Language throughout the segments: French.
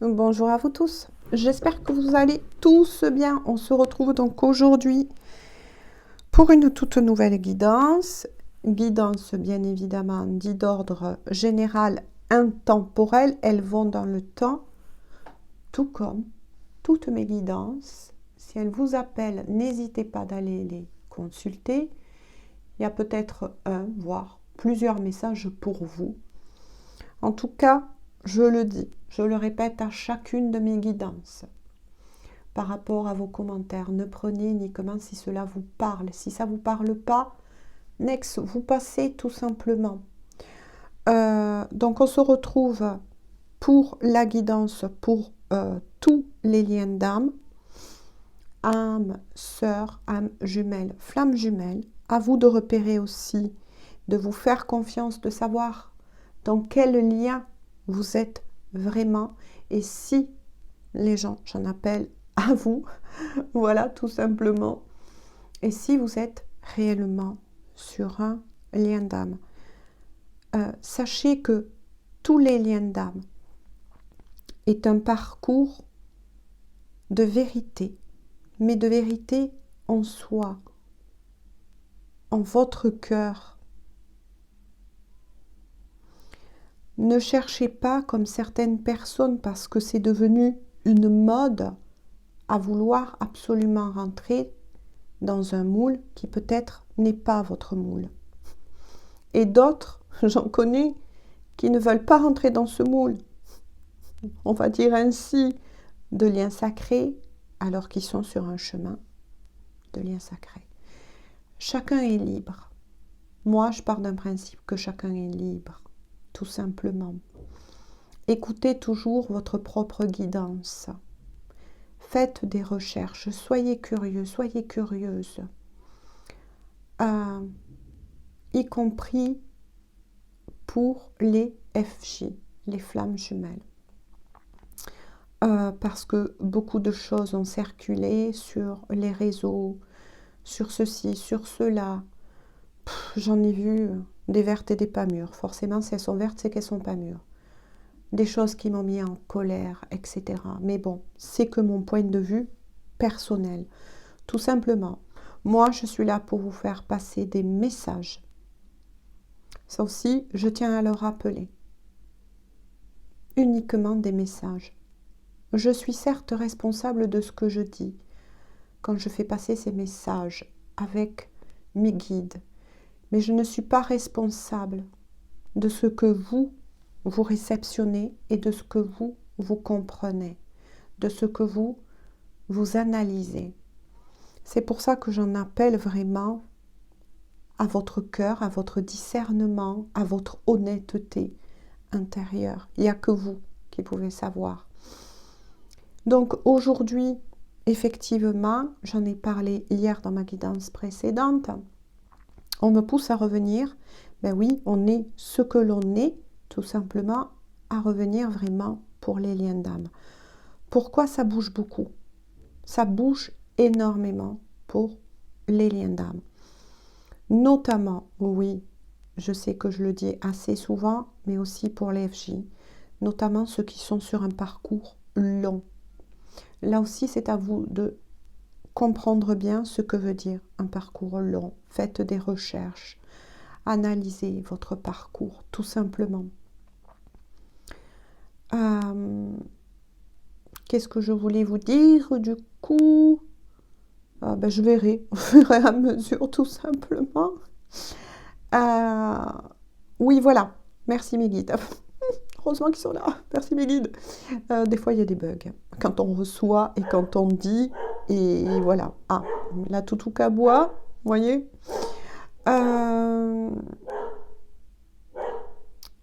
Bonjour à vous tous, j'espère que vous allez tous bien. On se retrouve donc aujourd'hui pour une toute nouvelle guidance. Guidance bien évidemment dit d'ordre général intemporel, elles vont dans le temps, tout comme toutes mes guidances. Si elles vous appellent, n'hésitez pas d'aller les consulter. Il y a peut-être un, voire plusieurs messages pour vous. En tout cas, je le dis, je le répète à chacune de mes guidances. Par rapport à vos commentaires, ne prenez uniquement si cela vous parle. Si ça ne vous parle pas, next, vous passez tout simplement. Donc on se retrouve pour la guidance pour tous les liens d'âme. Âme, sœur, âme jumelle, flamme jumelle. À vous de repérer aussi, de vous faire confiance, de savoir dans quel lien vous êtes vraiment. Et si les gens, j'en appelle à vous, voilà, tout simplement. Et si vous êtes réellement sur un lien d'âme, sachez que tous les liens d'âme est un parcours de vérité, mais de vérité en soi, en votre cœur. Ne cherchez pas comme certaines personnes, parce que c'est devenu une mode, à vouloir absolument rentrer dans un moule qui peut-être n'est pas votre moule. Et d'autres, j'en connais, qui ne veulent pas rentrer dans ce moule, on va dire ainsi, de liens sacrés, alors qu'ils sont sur un chemin de liens sacrés. Chacun est libre. Moi, je pars d'un principe que chacun est libre, tout simplement. Écoutez toujours votre propre guidance. Faites des recherches, soyez curieux, soyez curieuse. Y compris pour les FJ, les flammes jumelles. Parce que beaucoup de choses ont circulé sur les réseaux, sur ceci, sur cela. J'en ai vu des vertes et des pas mûres. Forcément, si elles sont vertes, c'est qu'elles sont pas mûres. Des choses qui m'ont mis en colère, etc. Mais bon, c'est que mon point de vue personnel. Tout simplement, moi, je suis là pour vous faire passer des messages. Ça aussi, je tiens à le rappeler. Uniquement des messages. Je suis certes responsable de ce que je dis quand je fais passer ces messages avec mes guides, mais je ne suis pas responsable de ce que vous réceptionnez et de ce que vous comprenez, de ce que vous analysez. C'est pour ça que j'en appelle vraiment à votre cœur, à votre discernement, à votre honnêteté intérieure. Il n'y a que vous qui pouvez savoir. Donc aujourd'hui, effectivement, j'en ai parlé hier dans ma guidance précédente, on me pousse à revenir. Ben oui, on est ce que l'on est, tout simplement, à revenir vraiment pour les liens d'âme. Pourquoi ça bouge beaucoup? Ça bouge énormément pour les liens d'âme. Notamment, oui, je sais que je le dis assez souvent, mais aussi pour les FJ, notamment ceux qui sont sur un parcours long. Là aussi, c'est à vous de comprendre bien ce que veut dire un parcours long. Faites des recherches, analysez votre parcours, tout simplement. Qu'est-ce que je voulais vous dire du coup? Je verrai au fur et à mesure, tout simplement. Oui, voilà. Merci mes guides. Heureusement qu'ils sont là. Merci mes guides. Des fois, il y a des bugs. Quand on reçoit et quand on dit. Et voilà. Ah, la Toutoukaboua, vous voyez.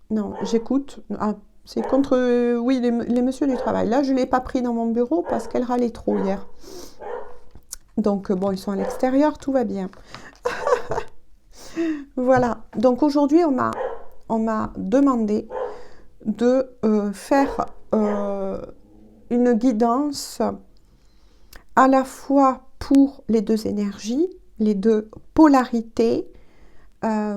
Non, j'écoute. Ah, c'est contre, oui, les messieurs du travail. Là, je ne l'ai pas pris dans mon bureau parce qu'elle râlait trop hier. Donc, bon, ils sont à l'extérieur, tout va bien. Voilà. Donc, aujourd'hui, on m'a demandé de faire une guidance à la fois pour les deux énergies, les deux polarités.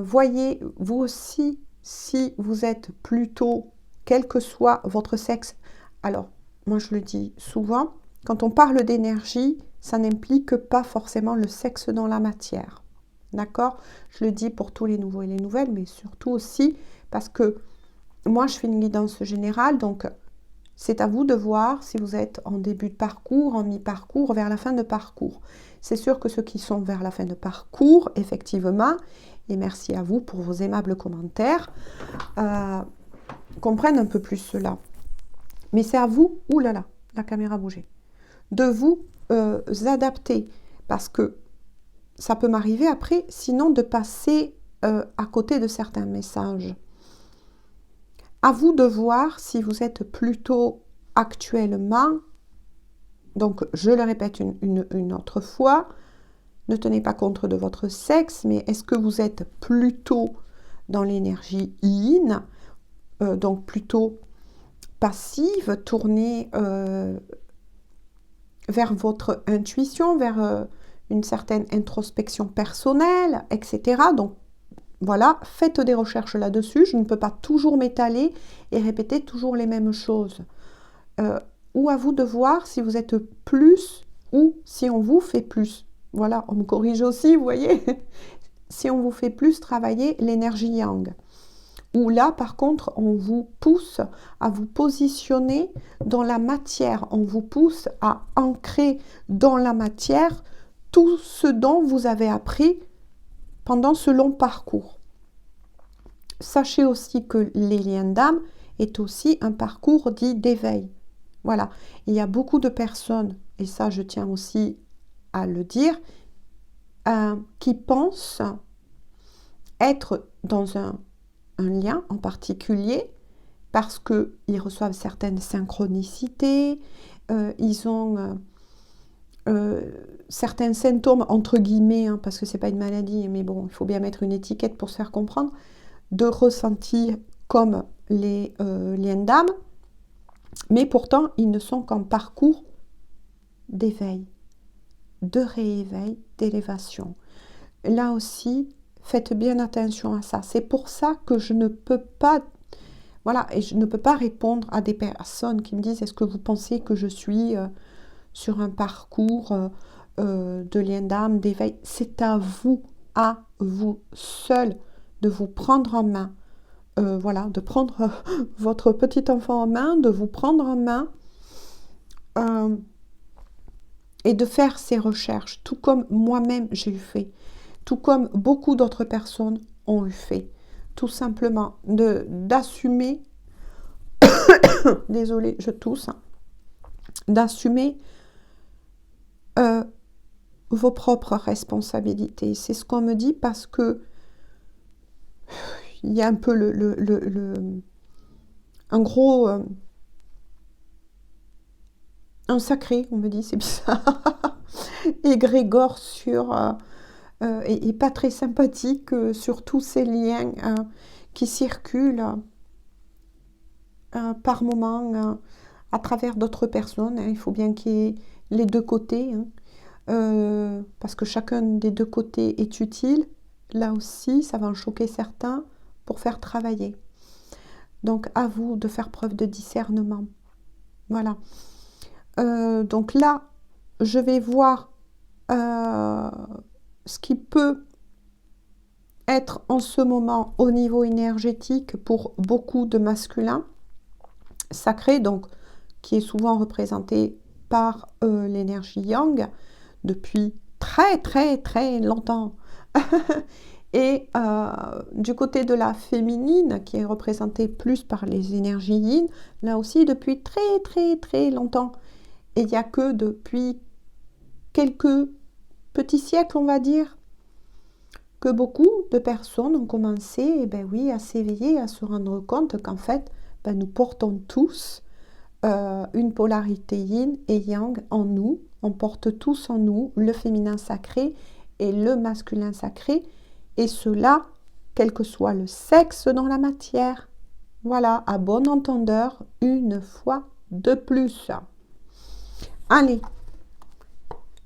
Voyez, vous aussi, si vous êtes plutôt, quel que soit votre sexe, alors moi je le dis souvent, quand on parle d'énergie, ça n'implique pas forcément le sexe dans la matière. D'accord? Je le dis pour tous les nouveaux et les nouvelles, mais surtout aussi parce que moi je fais une guidance générale, donc c'est à vous de voir si vous êtes en début de parcours, en mi-parcours, vers la fin de parcours. C'est sûr que ceux qui sont vers la fin de parcours, effectivement, et merci à vous pour vos aimables commentaires, comprennent un peu plus cela. Mais c'est à vous, oulala, la caméra bougeait, de vous adapter, parce que ça peut m'arriver après, sinon de passer à côté de certains messages. À vous de voir si vous êtes plutôt actuellement, donc je le répète une autre fois, ne tenez pas compte de votre sexe, mais est-ce que vous êtes plutôt dans l'énergie yin, donc plutôt passive, tournée vers votre intuition, vers une certaine introspection personnelle, etc. Donc voilà, faites des recherches là-dessus. Je ne peux pas toujours m'étaler et répéter toujours les mêmes choses. Ou à vous de voir si vous êtes plus ou si on vous fait plus. Voilà, on me corrige aussi, vous voyez. Si on vous fait plus travailler l'énergie yang. Où là, par contre, on vous pousse à vous positionner dans la matière. On vous pousse à ancrer dans la matière tout ce dont vous avez appris pendant ce long parcours. Sachez aussi que les liens d'âme est aussi un parcours dit d'éveil. Voilà, il y a beaucoup de personnes, et ça je tiens aussi à le dire, qui pensent être dans un lien en particulier parce qu'ils reçoivent certaines synchronicités, ils ont certains symptômes, entre guillemets, hein, parce que c'est pas une maladie, mais bon, il faut bien mettre une étiquette pour se faire comprendre, de ressentis comme les liens d'âme, mais pourtant ils ne sont qu'en parcours d'éveil, de rééveil, d'élévation. Là aussi, faites bien attention à ça. C'est pour ça que je ne peux pas, voilà, et je ne peux pas répondre à des personnes qui me disent est-ce que vous pensez que je suis sur un parcours de lien d'âme, d'éveil. C'est à vous seul, de vous prendre en main. Voilà, de prendre votre petit enfant en main, de vous prendre en main et de faire ces recherches, tout comme moi-même j'ai eu fait, tout comme beaucoup d'autres personnes ont eu fait. Tout simplement d'assumer, désolée, je tousse, d'assumer vos propres responsabilités. C'est ce qu'on me dit parce que il y a un peu un gros, un sacré, on me dit, c'est bizarre, égrégore sur, et pas très sympathique sur tous ces liens qui circulent par moment à travers d'autres personnes. Hein. Il faut bien qu'il y ait les deux côtés, hein, parce que chacun des deux côtés est utile. Là aussi, ça va en choquer certains pour faire travailler. Donc, à vous de faire preuve de discernement. Voilà. Donc là, je vais voir ce qui peut être en ce moment au niveau énergétique pour beaucoup de masculins sacrés, donc qui est souvent représenté par l'énergie yang depuis très très très longtemps. Et du côté de la féminine, qui est représentée plus par les énergies yin, là aussi depuis très très très longtemps. Et il n'y a que depuis quelques petits siècles, on va dire, que beaucoup de personnes ont commencé à s'éveiller, à se rendre compte qu'en fait, nous portons tous une polarité yin et yang en nous. On porte tous en nous le féminin sacré et le masculin sacré. Et cela, quel que soit le sexe dans la matière. Voilà, à bon entendeur, une fois de plus. Allez,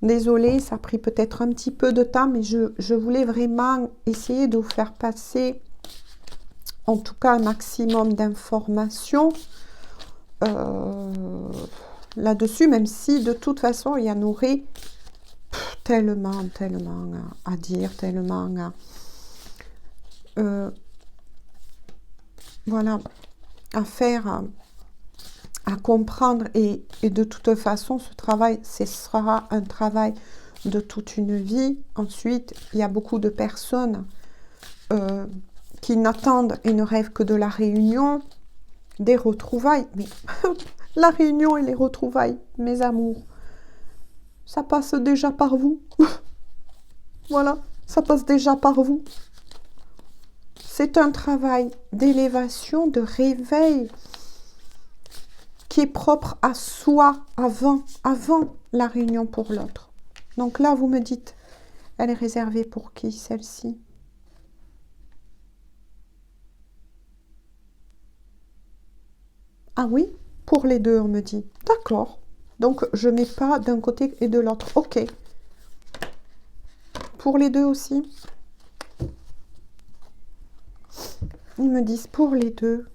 désolée, ça a pris peut-être un petit peu de temps, mais je voulais vraiment essayer de vous faire passer, en tout cas, un maximum d'informations là-dessus, même si de toute façon, il y en aurait tellement à dire, tellement voilà, à faire, à comprendre. Et de toute façon, ce travail, ce sera un travail de toute une vie. Ensuite, il y a beaucoup de personnes qui n'attendent et ne rêvent que de la réunion, des retrouvailles. Mais la réunion et les retrouvailles, mes amours, ça passe déjà par vous. Voilà, ça passe déjà par vous. C'est un travail d'élévation, de réveil qui est propre à soi avant la réunion pour l'autre. Donc là, vous me dites, elle est réservée pour qui, celle-ci? Ah oui, pour les deux, on me dit. D'accord. Donc, je ne mets pas d'un côté et de l'autre. Ok. Pour les deux aussi. Ils me disent pour les deux.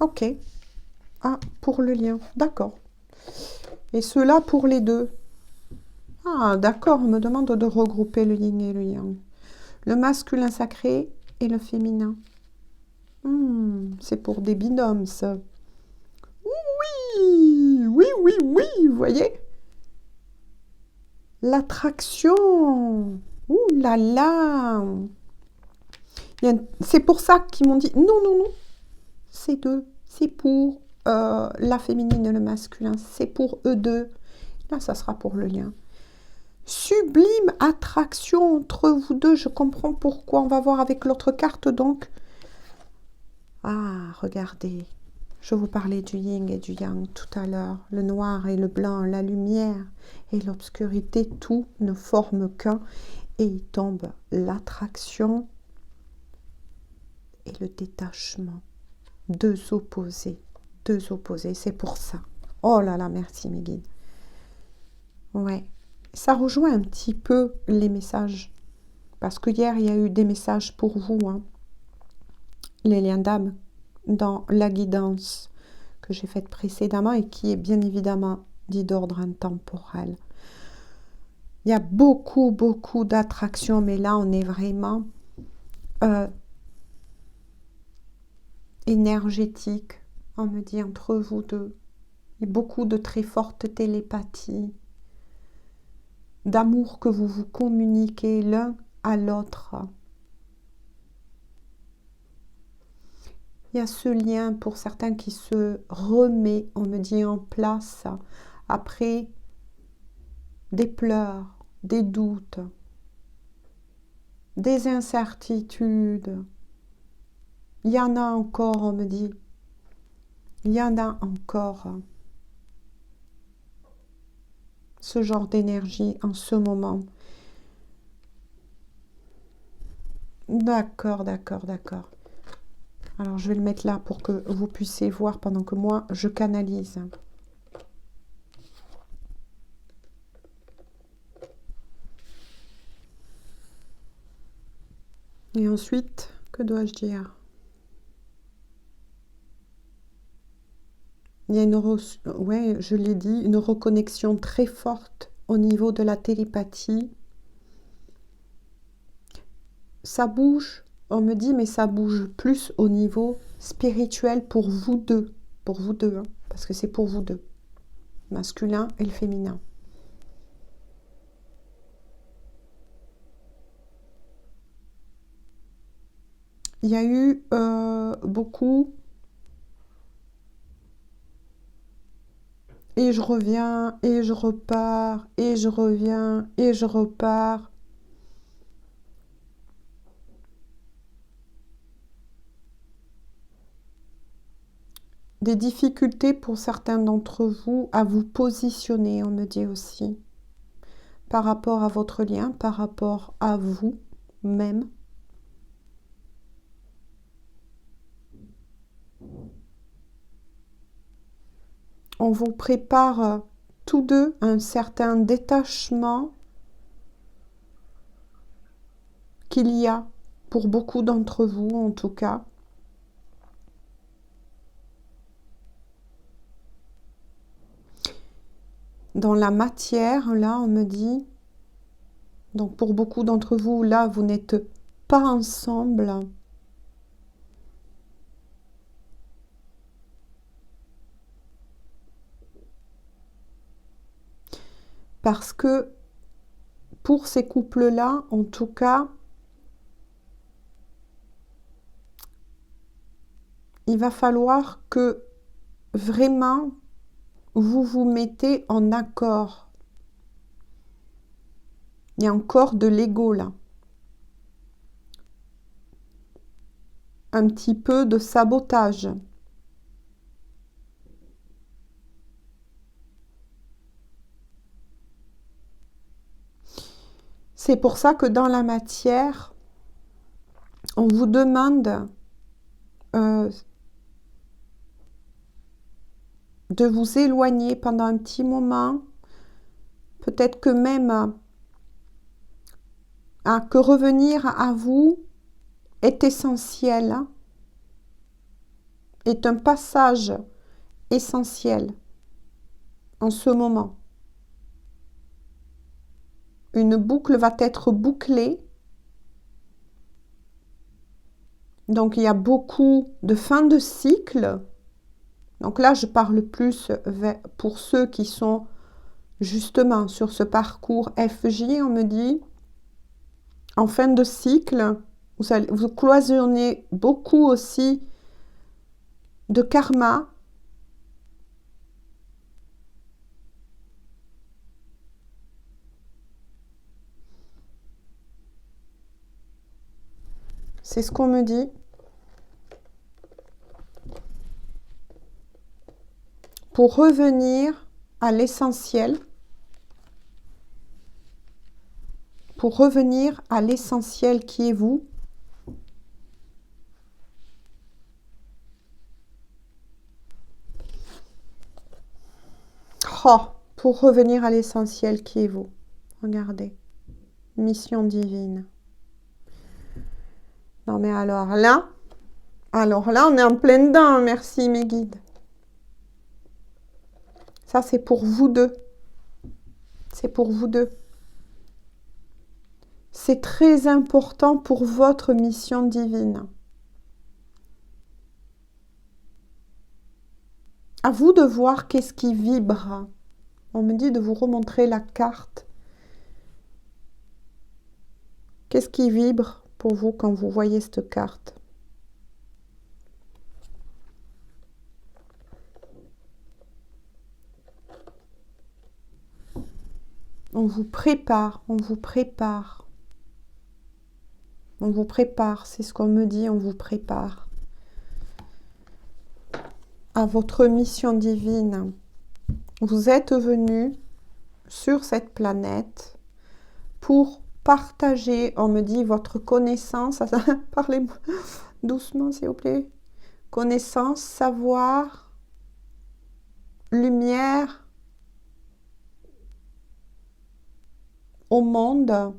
Ok. Ah, pour le lien. D'accord. Et cela pour les deux. Ah, d'accord. On me demande de regrouper le yin et le yang. Le masculin sacré et le féminin. C'est pour des binômes, ça. Oui, oui, oui, oui, vous voyez? L'attraction. Ouh là là. C'est pour ça qu'ils m'ont dit, non, non, non, c'est deux. C'est pour la féminine et le masculin. C'est pour eux deux. Là, ça sera pour le lien. Sublime attraction entre vous deux. Je comprends pourquoi. On va voir avec l'autre carte, donc. Ah, regardez. Je vous parlais du yin et du yang tout à l'heure. Le noir et le blanc, la lumière et l'obscurité, tout ne forme qu'un. Et il tombe l'attraction et le détachement. Deux opposés. Deux opposés. C'est pour ça. Oh là là, merci mes guides. Ouais. Ça rejoint un petit peu les messages. Parce que hier, il y a eu des messages pour vous. Hein. Les liens d'âme dans la guidance que j'ai faite précédemment et qui est bien évidemment dit d'ordre intemporel. Il y a beaucoup, beaucoup d'attractions, mais là, on est vraiment énergétique, on me dit, entre vous deux. Il y a beaucoup de très fortes télépathies, d'amour que vous vous communiquez l'un à l'autre. Il y a ce lien pour certains qui se remet, on me dit, en place après des pleurs, des doutes, des incertitudes. Il y en a encore, on me dit. Il y en a encore. Ce genre d'énergie en ce moment. D'accord, d'accord, d'accord. Alors, je vais le mettre là pour que vous puissiez voir pendant que moi, je canalise. Et ensuite, que dois-je dire? Il y a ouais, je l'ai dit, une reconnexion très forte au niveau de la télépathie. Ça bouge, on me dit, mais ça bouge plus au niveau spirituel pour vous deux. Pour vous deux, hein, parce que c'est pour vous deux. Masculin et le féminin. Il y a eu beaucoup. Et je reviens, et je repars, et je reviens, et je repars. Des difficultés pour certains d'entre vous à vous positionner, on me dit aussi. Par rapport à votre lien, par rapport à vous-même. On vous prépare tous deux un certain détachement qu'il y a, pour beaucoup d'entre vous en tout cas, dans la matière, là, on me dit, donc pour beaucoup d'entre vous, là, vous n'êtes pas ensemble. Parce que pour ces couples-là, en tout cas, il va falloir que vraiment vous vous mettez en accord. Il y a encore de l'ego là. Un petit peu de sabotage. C'est pour ça que dans la matière, on vous demande de vous éloigner pendant un petit moment. Peut-être que même que revenir à vous est essentiel, est un passage essentiel en ce moment. Une boucle va être bouclée. Donc, il y a beaucoup de fin de cycle. Donc là, je parle plus pour ceux qui sont justement sur ce parcours FJ, on me dit, en fin de cycle, vous cloisonnez beaucoup aussi de karma. C'est ce qu'on me dit. Pour revenir à l'essentiel. Pour revenir à l'essentiel qui est vous. Oh, pour revenir à l'essentiel qui est vous. Regardez. Mission divine. Non mais alors là, on est en plein dedans. Merci mes guides. Ça, c'est pour vous deux. C'est pour vous deux. C'est très important pour votre mission divine. À vous de voir qu'est-ce qui vibre. On me dit de vous remontrer la carte. Qu'est-ce qui vibre pour vous quand vous voyez cette carte? On vous prépare, on vous prépare. On vous prépare, c'est ce qu'on me dit, on vous prépare à votre mission divine. Vous êtes venu sur cette planète pour partager, on me dit, votre connaissance. Parlez-moi doucement, s'il vous plaît. Connaissance, savoir, lumière au monde,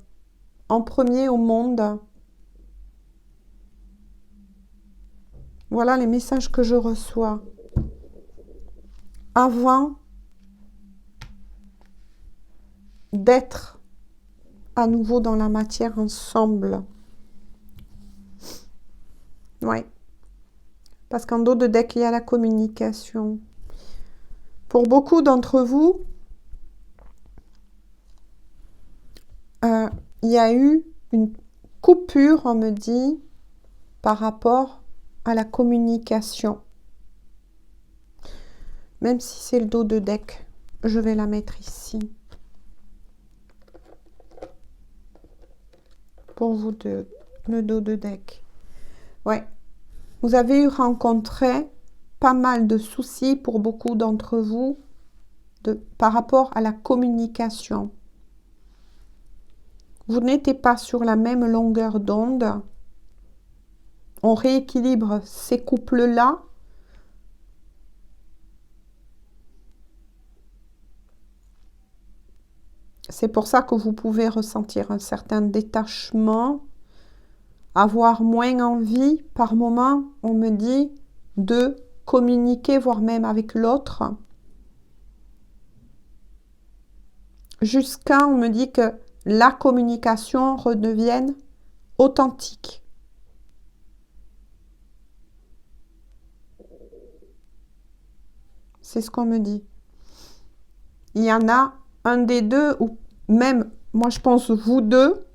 en premier au monde. Voilà les messages que je reçois. Avant d'être à nouveau dans la matière ensemble. Oui. Parce qu'en dos de deck, il y a la communication. Pour beaucoup d'entre vous, il y a eu une coupure, on me dit, par rapport à la communication. Même si c'est le dos de deck, je vais la mettre ici. Pour vous deux, le dos de deck. Ouais. Vous avez rencontré pas mal de soucis pour beaucoup d'entre vous par rapport à la communication. Vous n'étiez pas sur la même longueur d'onde. On rééquilibre ces couples-là. C'est pour ça que vous pouvez ressentir un certain détachement avoir moins envie par moment, on me dit, de communiquer, voire même avec l'autre. Jusqu'à, on me dit que la communication redevienne authentique. C'est ce qu'on me dit. Il y en a un des deux, ou même, moi je pense vous deux,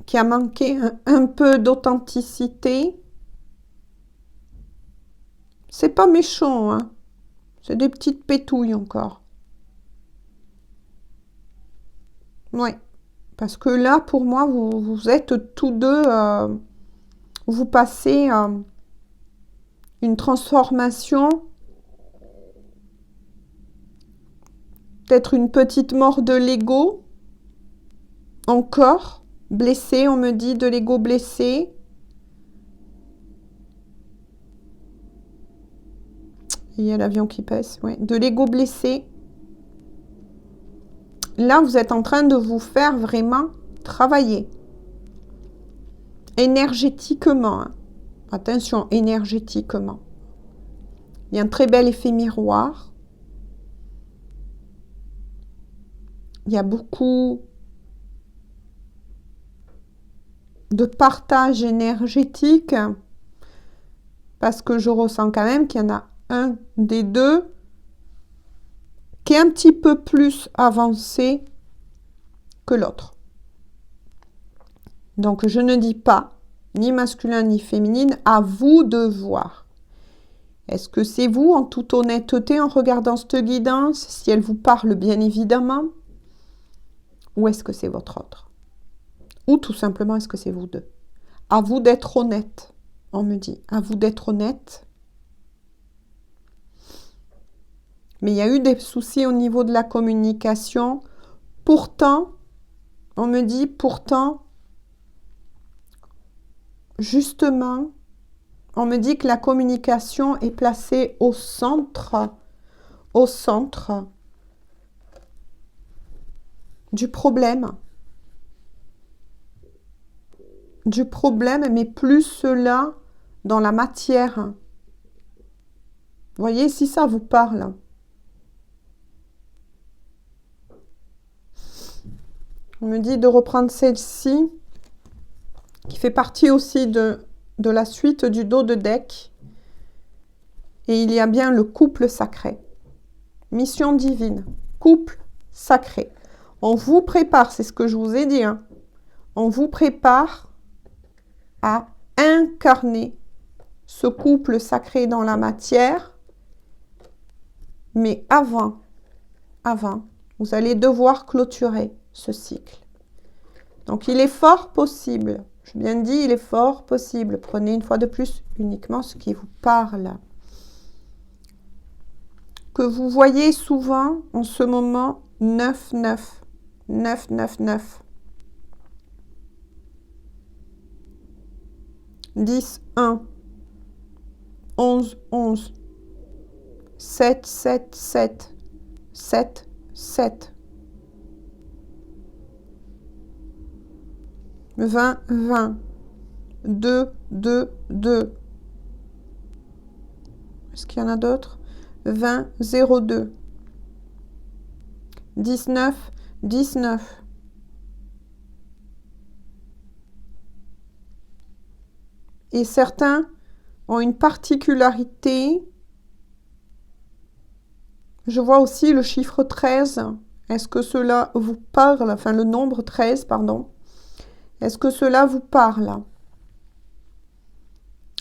qui a manqué un peu d'authenticité. C'est pas méchant, hein. C'est des petites pétouilles encore. Oui. Parce que là, pour moi, vous êtes tous deux, vous passez une transformation, peut-être une petite mort de l'ego, encore, blessé, on me dit, de l'ego blessé. Il y a l'avion qui passe, oui. De l'ego blessé. Là, vous êtes en train de vous faire vraiment travailler. Énergétiquement. Hein. Attention, énergétiquement. Il y a un très bel effet miroir. Il y a beaucoup de partage énergétique parce que je ressens quand même qu'il y en a un des deux qui est un petit peu plus avancé que l'autre. Donc, je ne dis pas ni masculin ni féminine, à vous de voir. Est-ce que c'est vous, en toute honnêteté, en regardant cette guidance, si elle vous parle bien évidemment, ou est-ce que c'est votre autre? Ou tout simplement, est-ce que c'est vous deux? À vous d'être honnête, on me dit. À vous d'être honnête. Mais il y a eu des soucis au niveau de la communication. Pourtant, on me dit, pourtant, justement, on me dit que la communication est placée au centre du problème. Mais plus cela dans la matière. Vous voyez, si ça vous parle. On me dit de reprendre celle-ci, qui fait partie aussi de la suite du dos de deck. Et il y a bien le couple sacré. Mission divine. Couple sacré. On vous prépare, c'est ce que je vous ai dit. Hein. On vous prépare à incarner ce couple sacré dans la matière. Mais avant, vous allez devoir clôturer ce cycle. Donc, il est fort possible, je bien dit, il est fort possible. Prenez une fois de plus uniquement ce qui vous parle. Que vous voyez souvent en ce moment 9-9, 9-9-9. 10-1, 11-11, 7-7-7, 7-7. 20, 20, 2, 2, 2. Est-ce qu'il y en a d'autres? 20, 0, 2. 19, 19. Et certains ont une particularité. Je vois aussi le chiffre 13. Est-ce que cela vous parle? Enfin, le nombre 13, pardon. Est-ce que cela vous parle?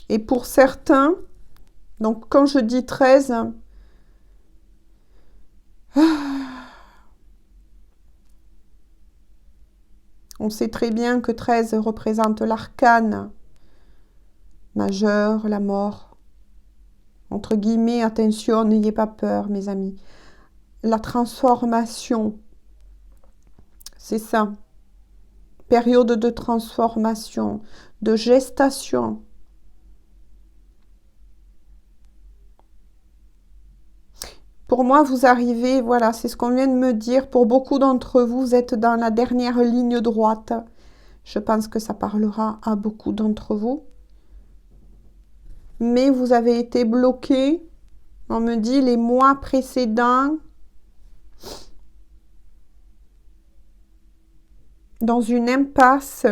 Et pour certains, donc quand je dis 13, on sait très bien que 13 représente l'arcane majeur, la mort. Entre guillemets, attention, n'ayez pas peur, mes amis. La transformation, c'est ça. Période de transformation, de gestation. Pour moi, vous arrivez, voilà, c'est ce qu'on vient de me dire. Pour beaucoup d'entre vous, vous êtes dans la dernière ligne droite. Je pense que ça parlera à beaucoup d'entre vous. Mais vous avez été bloqué. On me dit les mois précédents dans une impasse.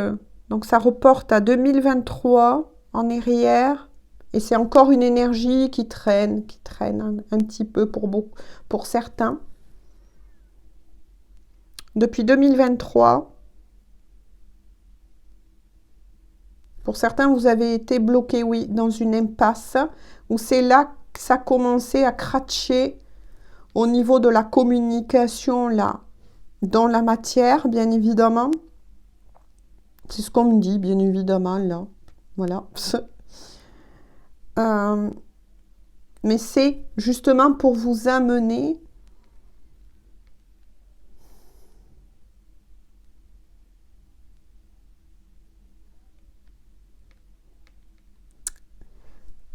Donc ça reporte à 2023 en arrière. Et c'est encore une énergie qui traîne un petit peu pour certains. Depuis 2023, pour certains, vous avez été bloqué, oui, dans une impasse où c'est là que ça a commencé à cratcher au niveau de la communication, là, dans la matière, bien évidemment. C'est ce qu'on me dit, bien évidemment, là. Voilà. Mais c'est justement pour vous amener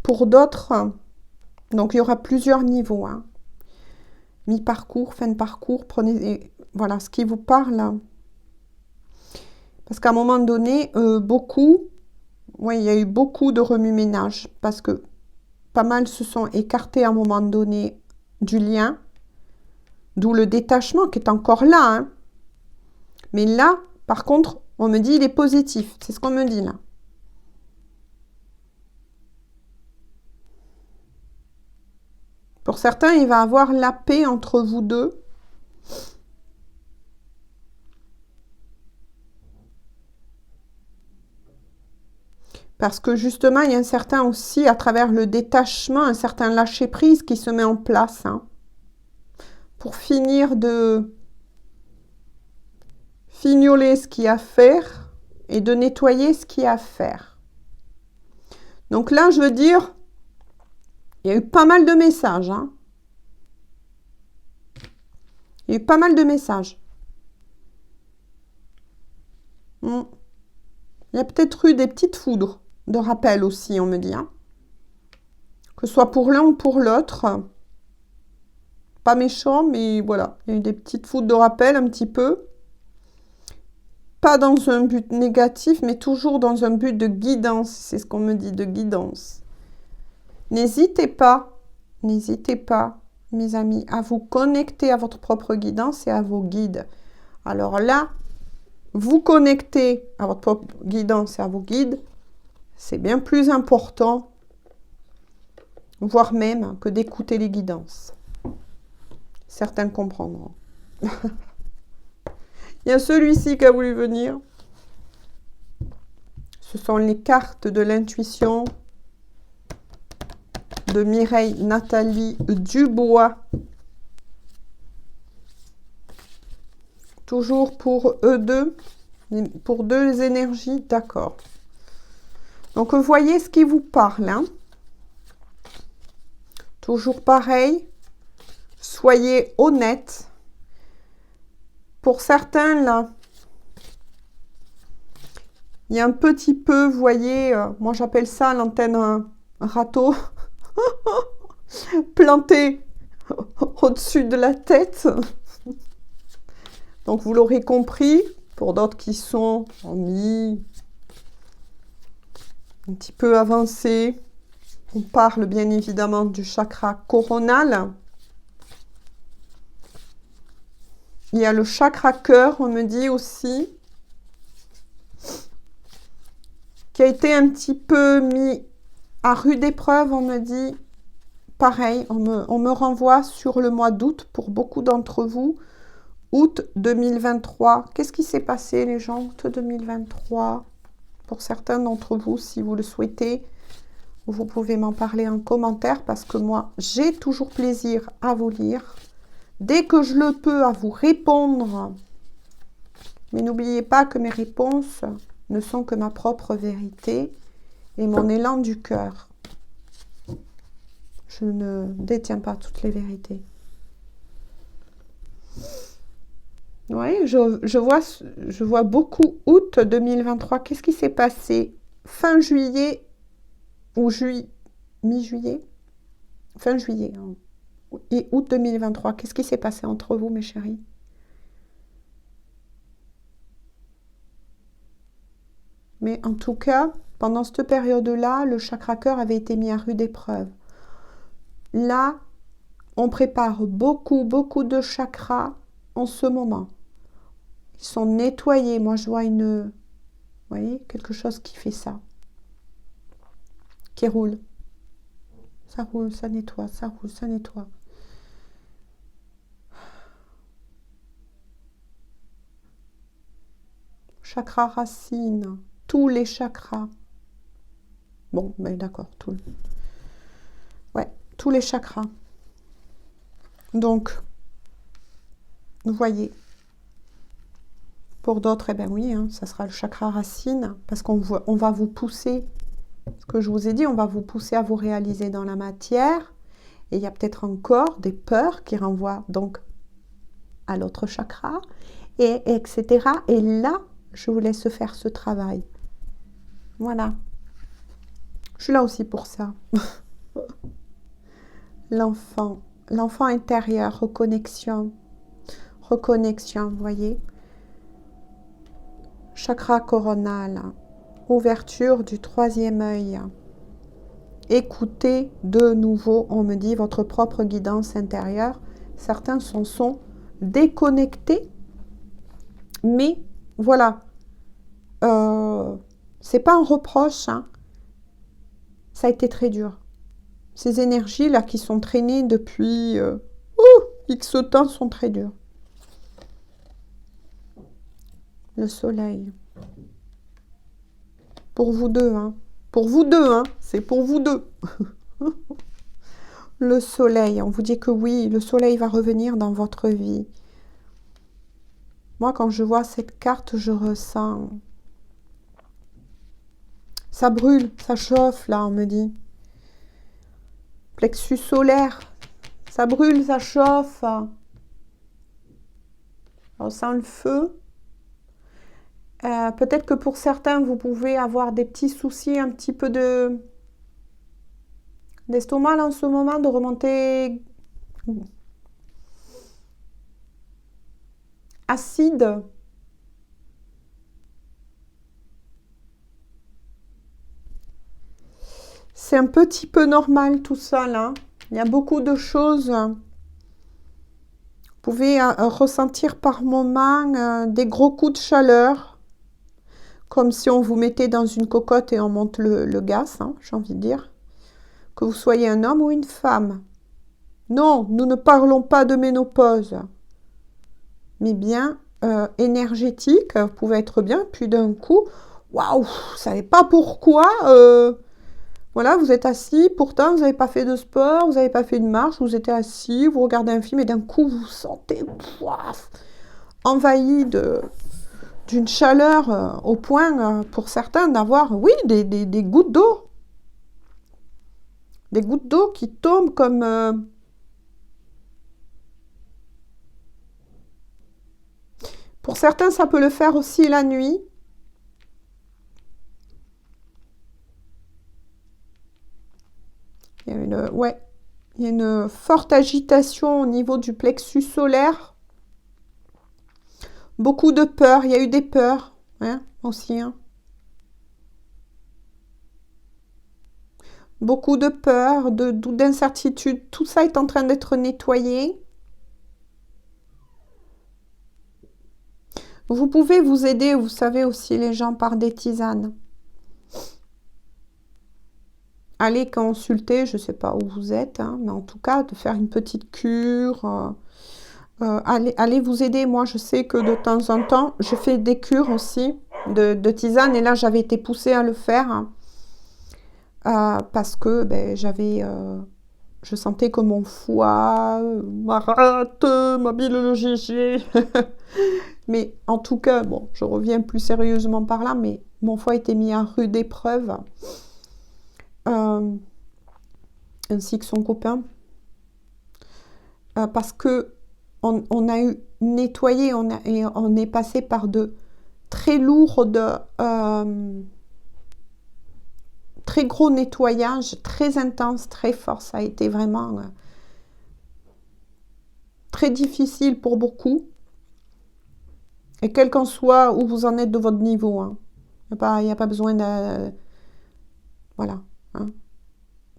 pour d'autres. Donc il y aura plusieurs niveaux, hein. Mi-parcours, fin de parcours, prenez voilà ce qui vous parle. Parce qu'à un moment donné, oui, il y a eu beaucoup de remue-ménage parce que pas mal se sont écartés à un moment donné du lien, d'où le détachement qui est encore là, hein. Mais là, par contre, on me dit il est positif, c'est ce qu'on me dit là. Pour certains, il va y avoir la paix entre vous deux. Parce que justement, il y a un certain aussi, à travers le détachement, un certain lâcher-prise qui se met en place, hein, pour finir de fignoler ce qu'il y a à faire et de nettoyer ce qu'il y a à faire. Donc là, je veux dire, il y a eu pas mal de messages, hein. Il y a eu pas mal de messages. Il y a peut-être eu des petites foudres de rappel aussi, on me dit, hein. Que ce soit pour l'un ou pour l'autre. Pas méchant, mais voilà. Il y a eu des petites foudres de rappel un petit peu. Pas dans un but négatif, mais toujours dans un but de guidance. C'est ce qu'on me dit, de guidance. N'hésitez pas, mes amis, à vous connecter à votre propre guidance et à vos guides. Alors là, vous connecter à votre propre guidance et à vos guides, c'est bien plus important, voire même que d'écouter les guidances. Certains comprendront. Il y a celui-ci qui a voulu venir. Ce sont les cartes de l'intuition de Mireille Nathalie Dubois. Toujours pour eux deux, pour deux énergies, d'accord. Donc, vous voyez ce qui vous parle, hein. Toujours pareil, soyez honnête. Pour certains, là, il y a un petit peu, vous voyez, moi j'appelle ça l'antenne râteau, plantée au-dessus de la tête. Donc, vous l'aurez compris, pour d'autres qui sont en un petit peu avancés, on parle bien évidemment du chakra coronal. Il y a le chakra cœur, on me dit aussi, qui a été un petit peu mis à rude épreuve, on me dit. Pareil, on me renvoie sur le mois d'août pour beaucoup d'entre vous. Août 2023. Qu'est-ce qui s'est passé, les gens, août 2023? Pour certains d'entre vous, si vous le souhaitez, vous pouvez m'en parler en commentaire parce que moi, j'ai toujours plaisir à vous lire. Dès que je le peux, à vous répondre. Mais n'oubliez pas que mes réponses ne sont que ma propre vérité et mon élan du cœur. Je ne détiens pas toutes les vérités. Oui, je vois beaucoup août 2023. Qu'est-ce qui s'est passé? Fin juillet ou mi-juillet? Fin juillet. Hein. et août 2023. Qu'est-ce qui s'est passé entre vous, mes chéris? Mais en tout cas, pendant cette période-là, le chakra cœur avait été mis à rude épreuve. Là, on prépare beaucoup, beaucoup de chakras en ce moment. Ils sont nettoyés. Moi, je vois vous voyez, quelque chose qui fait ça. Qui roule. Ça roule, ça nettoie, ça roule, ça nettoie. Chakra racine. Tous les chakras. Bon, ben d'accord, ouais, tous les chakras. Donc, vous voyez. Pour d'autres, eh bien oui, hein, ça sera le chakra racine, parce qu'on va vous pousser, ce que je vous ai dit, on va vous pousser à vous réaliser dans la matière. Et il y a peut-être encore des peurs qui renvoient donc à l'autre chakra, et etc. Et là, je vous laisse faire ce travail. Voilà. Je suis là aussi pour ça. L'enfant intérieur, reconnexion, vous voyez. Chakra coronal, ouverture du troisième œil. Écoutez de nouveau, on me dit, votre propre guidance intérieure. Certains s'en sont déconnectés, mais voilà, c'est pas un reproche, hein. Ça a été très dur. Ces énergies-là qui sont traînées depuis X temps sont très dures. Le soleil. Pour vous deux, hein. Pour vous deux, hein. C'est pour vous deux. Le soleil, on vous dit que oui, le soleil va revenir dans votre vie. Moi, quand je vois cette carte, je ressens... Ça brûle, ça chauffe, là, on me dit. Plexus solaire, ça brûle, ça chauffe. On sent le feu. Peut-être que pour certains, vous pouvez avoir des petits soucis, un petit peu d'estomac en ce moment, de remonter acide. C'est un petit peu normal tout ça là. Il y a beaucoup de choses. Vous pouvez ressentir par moments des gros coups de chaleur. Comme si on vous mettait dans une cocotte et on monte le gaz, hein, j'ai envie de dire. Que vous soyez un homme ou une femme. Non, nous ne parlons pas de ménopause. Mais bien énergétique, vous pouvez être bien, puis d'un coup, waouh, vous ne savez pas pourquoi. Voilà, vous êtes assis, pourtant vous n'avez pas fait de sport, vous n'avez pas fait de marche, vous êtes assis, vous regardez un film et d'un coup vous vous sentez envahi d'une chaleur au point, pour certains, d'avoir, oui, des gouttes d'eau. Des gouttes d'eau qui tombent comme... Pour certains, ça peut le faire aussi la nuit. Il y a une forte agitation au niveau du plexus solaire. Beaucoup de peur. Il y a eu des peurs, hein, aussi. Hein. Beaucoup de peur, d'incertitude. Tout ça est en train d'être nettoyé. Vous pouvez vous aider, vous savez aussi, les gens, par des tisanes. Allez consulter, je ne sais pas où vous êtes, hein, mais en tout cas, de faire une petite cure. Allez vous aider. Moi, je sais que de temps en temps, je fais des cures aussi de tisane. Et là, j'avais été poussée à le faire. Hein, parce que ben, je sentais que mon foie, ma rate, ma bile le GG. Mais en tout cas, bon, je reviens plus sérieusement par là, mais mon foie était mis à rude épreuve. Ainsi que son copain. Parce que on a eu nettoyé, on est passé par de très lourdes... très gros nettoyage, très intense, très fort. Ça a été vraiment très difficile pour beaucoup. Et quel qu'en soit où vous en êtes de votre niveau. Hein. Il n'y a pas besoin de... Voilà. Hein.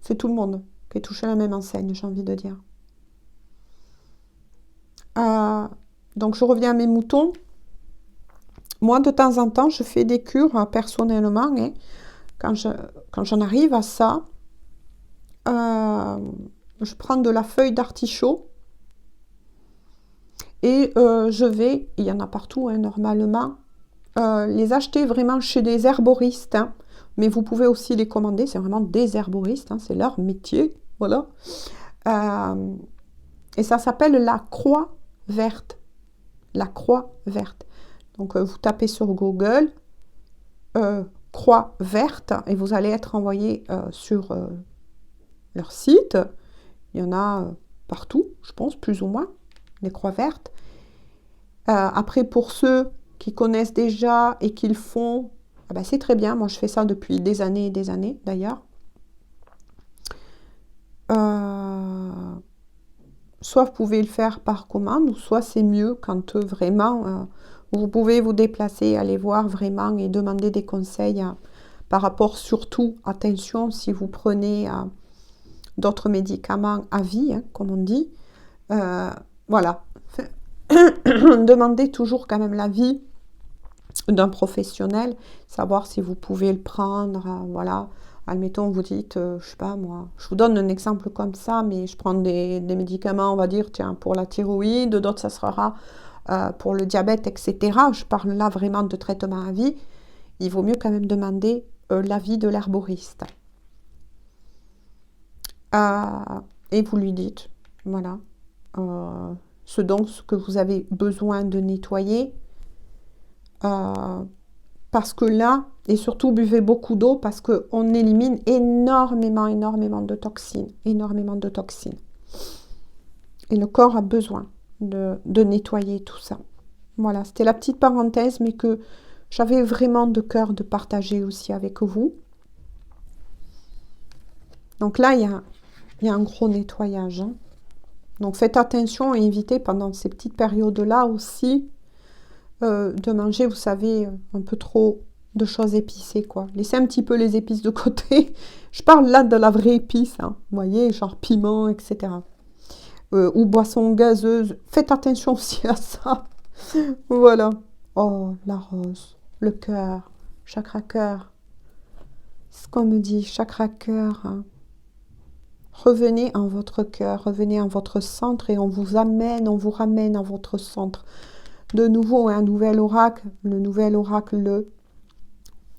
C'est tout le monde qui est touché à la même enseigne, j'ai envie de dire. Donc je reviens à mes moutons. Moi, de temps en temps, je fais des cures personnellement. Hein. Quand j'en arrive à ça, je prends de la feuille d'artichaut et je vais, il y en a partout hein, normalement, les acheter vraiment chez des herboristes. Hein. Mais vous pouvez aussi les commander, c'est vraiment des herboristes, hein, c'est leur métier. Voilà. Et ça s'appelle la croix verte. La croix verte. Donc vous tapez sur Google croix verte et vous allez être envoyé sur leur site. Il y en a partout, je pense, plus ou moins, des croix vertes. Après, pour ceux qui connaissent déjà et qui le font, ben, c'est très bien. Moi, je fais ça depuis des années et des années, d'ailleurs. Soit vous pouvez le faire par commande, ou soit c'est mieux quand vraiment vous pouvez vous déplacer, aller voir vraiment et demander des conseils par rapport surtout, attention, si vous prenez d'autres médicaments à vie, hein, comme on dit. Voilà. Demandez toujours quand même l'avis d'un professionnel, savoir si vous pouvez le prendre, voilà. Admettons, vous dites, je sais pas moi, je vous donne un exemple comme ça, mais je prends des médicaments, on va dire, tiens, pour la thyroïde, d'autres, ça sera pour le diabète, etc. Je parle là vraiment de traitement à vie. Il vaut mieux quand même demander l'avis de l'herboriste. Et vous lui dites, voilà, ce que vous avez besoin de nettoyer. Parce que là, et surtout buvez beaucoup d'eau parce qu'on élimine énormément de toxines. Énormément de toxines. Et le corps a besoin de nettoyer tout ça. Voilà, c'était la petite parenthèse, mais que j'avais vraiment de cœur de partager aussi avec vous. Donc là, il y a un gros nettoyage. Hein. Donc faites attention et évitez pendant ces petites périodes-là aussi de manger, vous savez, un peu trop de choses épicées, quoi. Laissez un petit peu les épices de côté. Je parle là de la vraie épice, hein. Vous voyez, genre piment, etc. Ou boissons gazeuses. Faites attention aussi à ça. Voilà. Oh, la rose, le cœur, chakra cœur. C'est ce qu'on me dit, chakra cœur. Hein. Revenez en votre cœur, revenez en votre centre et on vous ramène à votre centre. De nouveau, un nouvel oracle, le nouvel oracle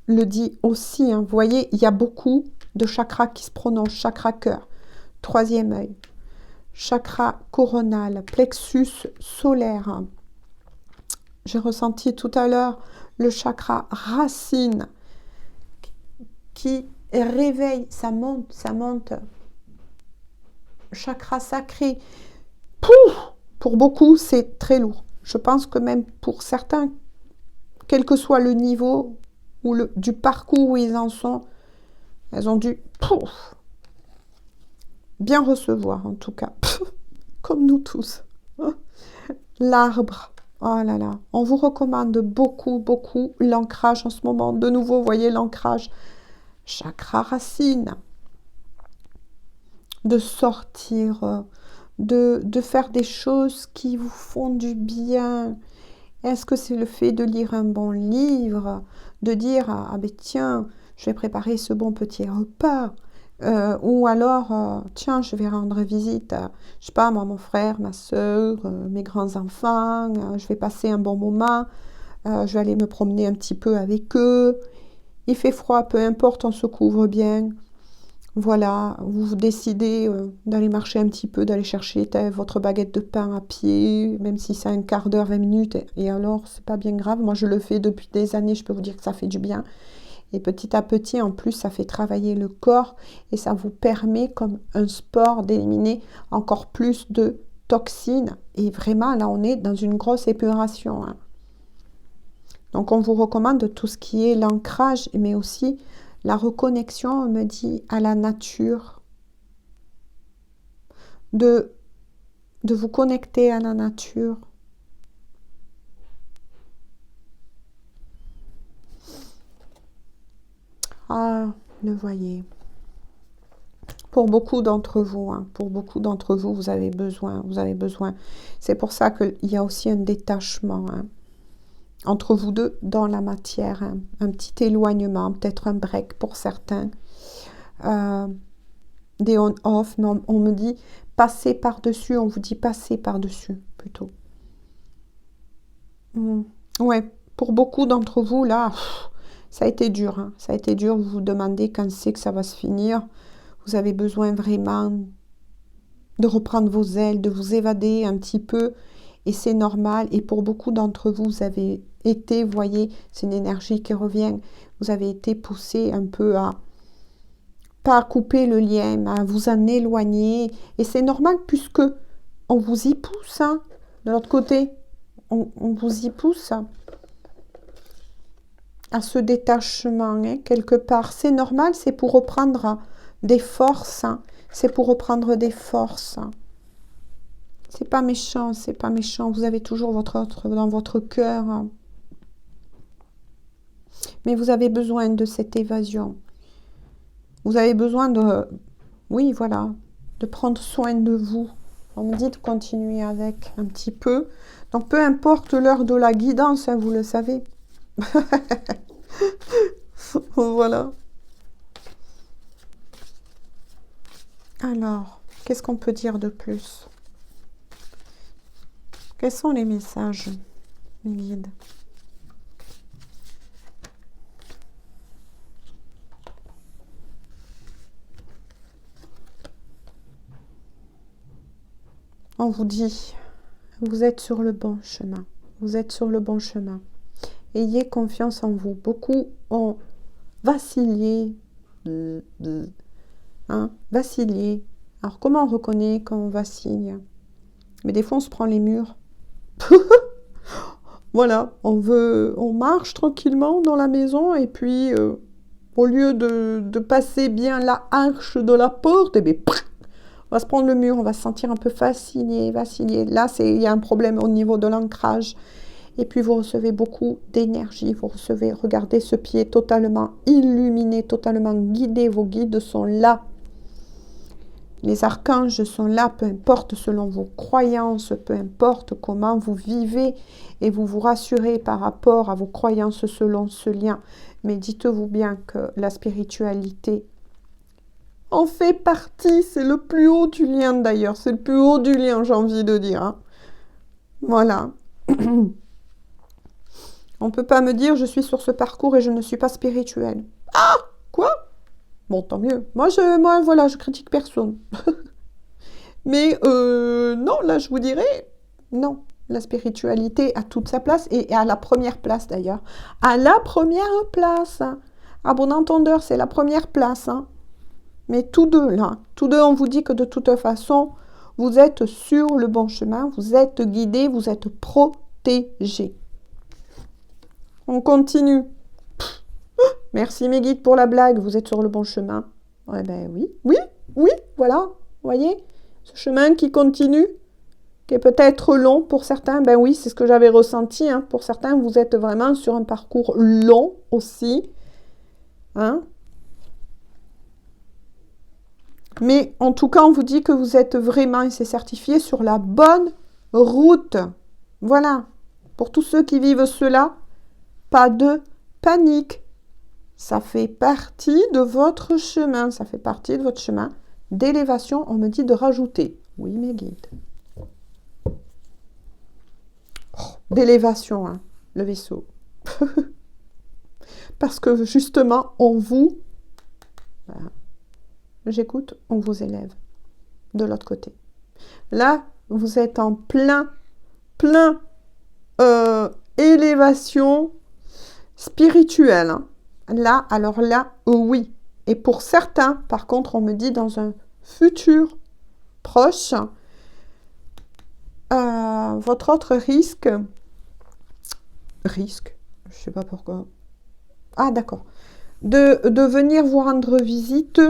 le dit aussi. Hein. Vous voyez, il y a beaucoup de chakras qui se prononcent. Chakra cœur, troisième œil, chakra coronal, plexus solaire. Hein. J'ai ressenti tout à l'heure le chakra racine qui réveille, ça monte. Chakra sacré. Pouf, pour beaucoup, c'est très lourd. Je pense que même pour certains, quel que soit le niveau ou du parcours où ils en sont, elles ont dû bien recevoir en tout cas, comme nous tous. L'arbre, oh là là, on vous recommande beaucoup l'ancrage en ce moment. De nouveau, vous voyez l'ancrage, chakra racine, de sortir, de faire des choses qui vous font du bien. Est-ce que c'est le fait de lire un bon livre, de dire ah ben tiens, je vais préparer ce bon petit repas, ou alors tiens, je vais rendre visite à, je sais pas moi, mon frère, ma soeur, mes grands-enfants, je vais passer un bon moment, je vais aller me promener un petit peu avec eux. Il fait froid, peu importe, on se couvre bien. Voilà, vous décidez d'aller marcher un petit peu, d'aller chercher votre baguette de pain à pied, même si c'est un quart d'heure, 20 minutes, et alors c'est pas bien grave. Moi je le fais depuis des années, je peux vous dire que ça fait du bien. Et petit à petit, en plus, ça fait travailler le corps et ça vous permet, comme un sport, d'éliminer encore plus de toxines. Et vraiment, là, on est dans une grosse épuration. Hein. Donc, on vous recommande tout ce qui est l'ancrage, mais aussi la reconnexion, on me dit, à la nature. De de vous connecter à la nature. Ah, le voyez. Pour beaucoup d'entre vous, hein, pour beaucoup d'entre vous, vous avez besoin. C'est pour ça qu'il y a aussi un détachement hein, entre vous deux dans la matière. Hein, un petit éloignement, peut-être un break pour certains. Des on-off, mais on me dit passer par-dessus, on vous dit passer par-dessus plutôt. Ouais, pour beaucoup d'entre vous, là, ça a été dur. Hein, ça a été dur, vous vous demandez quand c'est que ça va se finir. Vous avez besoin vraiment de reprendre vos ailes, de vous évader un petit peu. Et c'est normal. Et pour beaucoup d'entre vous, vous avez été, vous voyez, c'est une énergie qui revient. Vous avez été poussé un peu à pas à couper le lien, à vous en éloigner. Et c'est normal puisque on vous y pousse. Hein, de l'autre côté, on vous y pousse à ce détachement, hein, quelque part. C'est normal, c'est pour reprendre des forces. Hein. C'est pour reprendre des forces. C'est pas méchant, c'est pas méchant. Vous avez toujours votre autre dans votre cœur. Hein. Mais vous avez besoin de cette évasion. Vous avez besoin de... Oui, voilà. De prendre soin de vous. On me dit de continuer avec un petit peu. Donc, peu importe l'heure de la guidance, hein, vous le savez. Voilà. Alors, qu'est-ce qu'on peut dire de plus? Quels sont les messages, mes guides? On vous dit, vous êtes sur le bon chemin. Vous êtes sur le bon chemin. Ayez confiance en vous. Beaucoup ont vacillé. Hein, vacillé. Alors, comment on reconnaît quand on vacille? Mais des fois, on se prend les murs. Voilà, on marche tranquillement dans la maison et puis, au lieu de passer bien la arche de la porte, eh bien, on va se prendre le mur, on va se sentir un peu vaciller. Là, il y a un problème au niveau de l'ancrage. Et puis, vous recevez beaucoup d'énergie. Vous recevez, regardez ce pied totalement illuminé, totalement guidé. Vos guides sont là. Les archanges sont là, peu importe selon vos croyances, peu importe comment vous vivez. Et vous vous rassurez par rapport à vos croyances selon ce lien. Mais dites-vous bien que la spiritualité en fait partie, c'est le plus haut du lien d'ailleurs, c'est le plus haut du lien, j'ai envie de dire. Hein. Voilà. On ne peut pas me dire je suis sur ce parcours et je ne suis pas spirituelle. Ah, quoi? Bon, tant mieux. Moi, voilà, je critique personne. Mais non, là, je vous dirais, non. La spiritualité a toute sa place et à la première place d'ailleurs. À la première place. Hein. À bon entendeur, c'est la première place. Hein. Mais tous deux, là, tous deux, on vous dit que de toute façon, vous êtes sur le bon chemin, vous êtes guidés, vous êtes protégés. On continue. Merci mes guides pour la blague, vous êtes sur le bon chemin. Eh ben oui, voilà, vous voyez, ce chemin qui continue, qui est peut-être long pour certains, ben oui, c'est ce que j'avais ressenti. Hein. Pour certains, vous êtes vraiment sur un parcours long aussi. Hein. Mais en tout cas, on vous dit que vous êtes vraiment, et c'est certifié, sur la bonne route. Voilà. Pour tous ceux qui vivent cela, pas de panique. Ça fait partie de votre chemin. Ça fait partie de votre chemin d'élévation. On me dit de rajouter. Oui, mes guides. Oh, d'élévation, hein, le vaisseau. Parce que justement, on vous... Voilà. J'écoute, on vous élève de l'autre côté. Là, vous êtes en plein élévation spirituelle. Hein. Là, alors là, oui. Et pour certains, par contre, on me dit dans un futur proche, votre autre risque, je sais pas pourquoi. Ah, d'accord. De venir vous rendre visite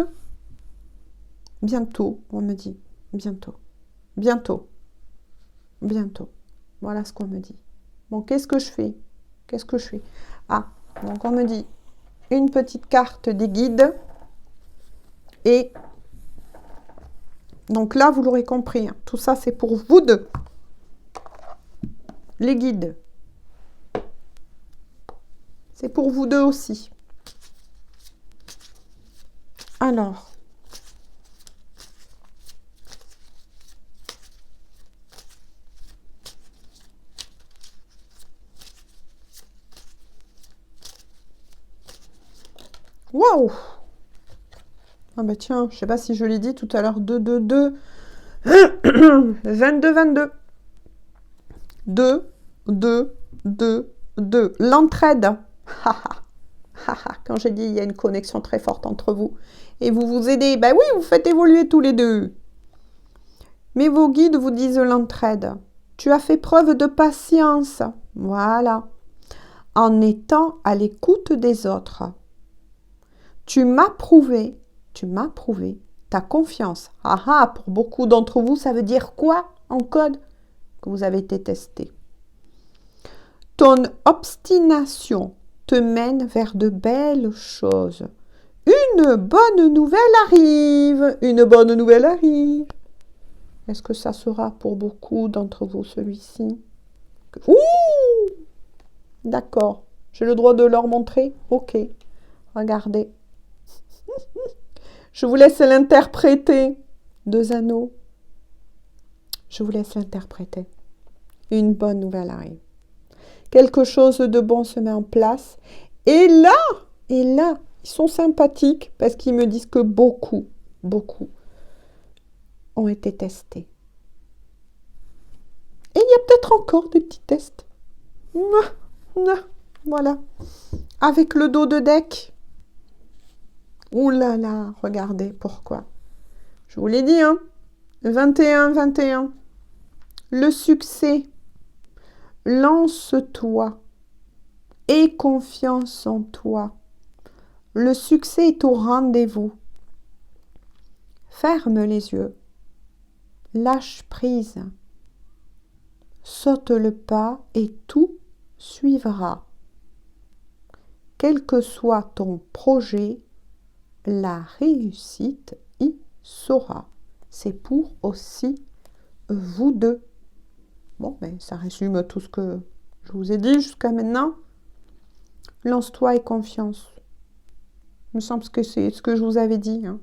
bientôt, on me dit. Bientôt. bientôt. Voilà ce qu'on me dit. Bon, qu'est-ce que je fais? Qu'est-ce que je fais? Ah, donc on me dit une petite carte des guides. Et donc là, vous l'aurez compris, hein, tout ça, c'est pour vous deux. Les guides. C'est pour vous deux aussi. Alors. Waouh! Ah bah tiens, je sais pas si je l'ai dit tout à l'heure, 2, 2, 2. 22, 22. 2, 2, 2, 2. L'entraide. Quand j'ai dit il y a une connexion très forte entre vous. Et vous vous aidez. Ben oui, vous faites évoluer tous les deux. Mais vos guides vous disent l'entraide. Tu as fait preuve de patience. Voilà. En étant à l'écoute des autres. Tu m'as prouvé ta confiance. Pour beaucoup d'entre vous, ça veut dire quoi en code? Que vous avez été testé. Ton obstination te mène vers de belles choses. Une bonne nouvelle arrive. Une bonne nouvelle arrive. Est-ce que ça sera pour beaucoup d'entre vous celui-ci? Ouh! D'accord. J'ai le droit de leur montrer? Ok. Regardez. Je vous laisse l'interpréter. 2 anneaux. Je vous laisse l'interpréter. Une bonne nouvelle arrive. Quelque chose de bon se met en place. Et là, ils sont sympathiques parce qu'ils me disent que beaucoup ont été testés. Et il y a peut-être encore des petits tests. Voilà. Avec le dos de deck. Ouh là là, regardez pourquoi. Je vous l'ai dit, hein. 21, 21. Le succès. Lance-toi. Aie confiance en toi. Le succès est au rendez-vous. Ferme les yeux. Lâche prise. Saute le pas et tout suivra. Quel que soit ton projet, la réussite y sera. C'est pour aussi vous deux. Bon, ben, ça résume tout ce que je vous ai dit jusqu'à maintenant. Lance-toi et confiance. Il me semble que c'est ce que je vous avais dit. Hein.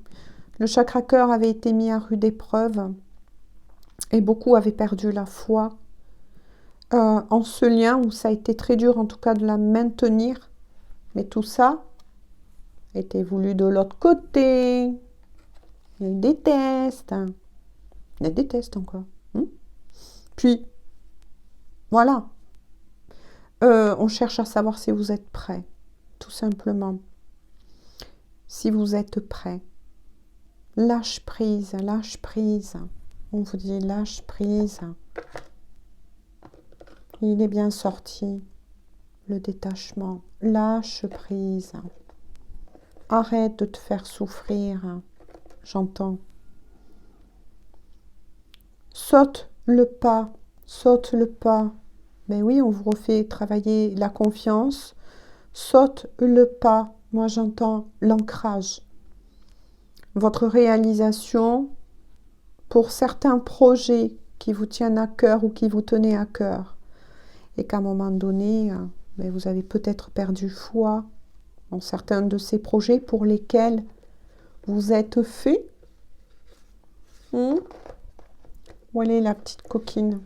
Le chakra cœur avait été mis à rude épreuve et beaucoup avaient perdu la foi en ce lien où ça a été très dur en tout cas de la maintenir. Mais tout ça était voulu de l'autre côté. Il y a eu des tests. Il y a des tests encore. Puis, voilà. On cherche à savoir si vous êtes prêts. Tout simplement. Si vous êtes prêts. Lâche prise, lâche prise. On vous dit lâche prise. Il est bien sorti. Le détachement. Lâche prise. Arrête de te faire souffrir. J'entends. Saute le pas. Saute le pas. Mais oui, on vous refait travailler la confiance. Saute le pas. Moi, j'entends l'ancrage. Votre réalisation pour certains projets qui vous tiennent à cœur ou qui vous tenaient à cœur. Et qu'à un moment donné, vous avez peut-être perdu foi en certains de ces projets pour lesquels vous êtes fait. Où est la petite coquine?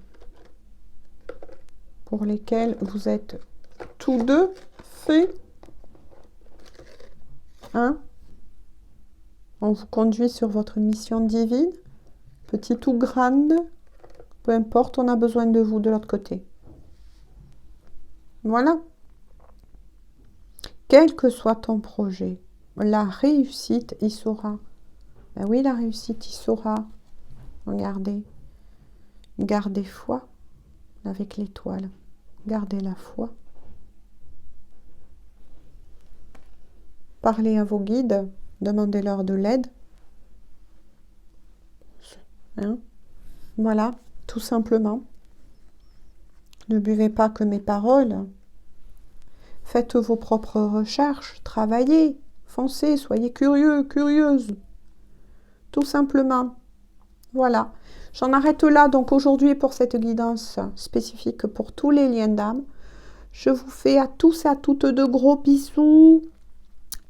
Pour lesquels vous êtes tous deux faits. Hein? On vous conduit sur votre mission divine, petite ou grande, peu importe, on a besoin de vous de l'autre côté. Voilà. Quel que soit ton projet, la réussite y sera. Ben oui, la réussite y sera. Regardez. Gardez foi avec l'étoile. Gardez la foi. Parlez à vos guides. Demandez-leur de l'aide. Hein? Voilà, tout simplement. Ne buvez pas que mes paroles. Faites vos propres recherches, travaillez, foncez, soyez curieux, curieuse. Tout simplement. Voilà. J'en arrête là donc aujourd'hui pour cette guidance spécifique pour tous les liens d'âme. Je vous fais à tous et à toutes de gros bisous.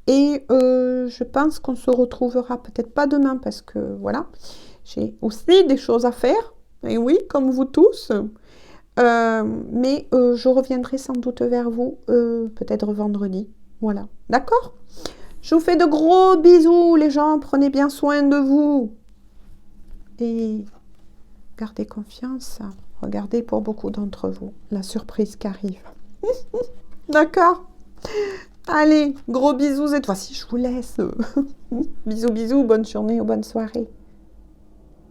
Et je pense qu'on se retrouvera peut-être pas demain parce que voilà, j'ai aussi des choses à faire. Et oui, comme vous tous. Mais je reviendrai sans doute vers vous peut-être vendredi. Voilà. D'accord? Je vous fais de gros bisous les gens. Prenez bien soin de vous. Et gardez confiance. Regardez pour beaucoup d'entre vous la surprise qui arrive. D'accord? Allez, gros bisous cette fois-ci, je vous laisse. Bisous, bisous, bonne journée ou bonne soirée.